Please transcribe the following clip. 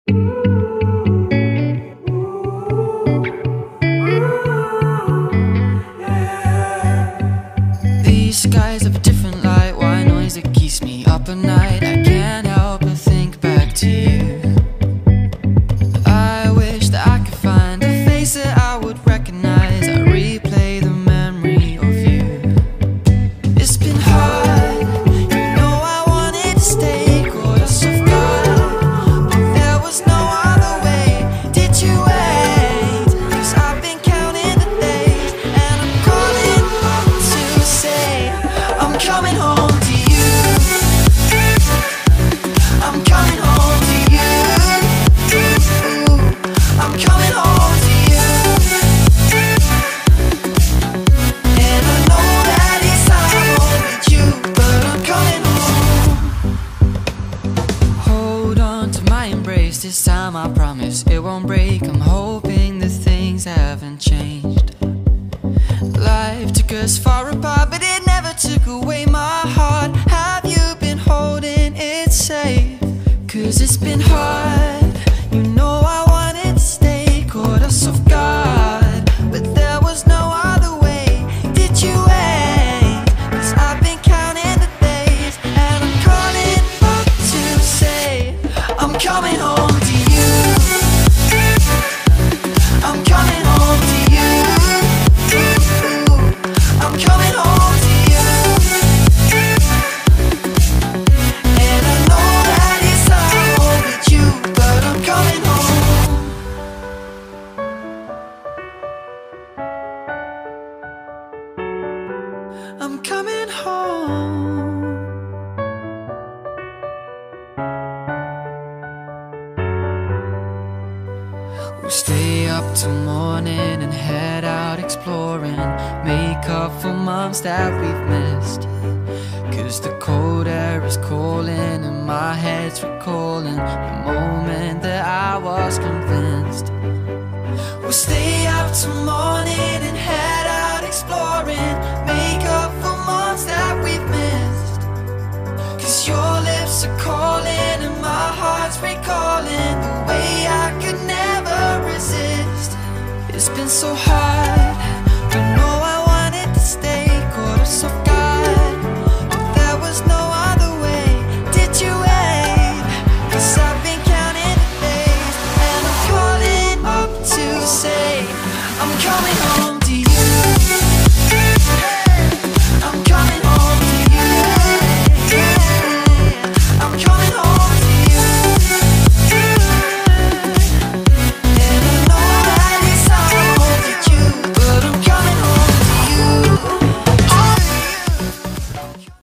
These skies have a different light, white noise that keeps me up at night. I can't help but think back to you. I wish that I could find a face that I would recognize. I replay the memory of you. It's been hard, you know I wanted to stay, caught us off guard, but there was no other way. Did you wait? 'Cause I've been counting the days, and I'm calling up to say I'm coming home to you. I'm coming home to you. I'm coming home to you. And I know that it's time with you, but I'm coming home. Hold on to my embrace, this time I promise it won't break. I'm hoping that things haven't changed. Life took us far apart, but it never took away my heart. Have you been holding it safe? 'Cause it's been hard, you know I wanted to stay, caught us off guard, but there was no other way. Did you wait? 'Cause I've been counting the days, and I'm calling up to say I'm coming home to you. I'm coming home to you. I'm coming home to you. And I know that it's time with you, but I'm coming home. I'm coming home. We'll stay up till morning and head out exploring, make up for months that we've missed. 'Cause the cold air is calling and my head's recalling the moment that I was convinced. We'll stay up till morning and head out exploring, make up for months that we've missed. 'Cause your lips are calling and my heart's recalling the way I could never resist. It's been so hard,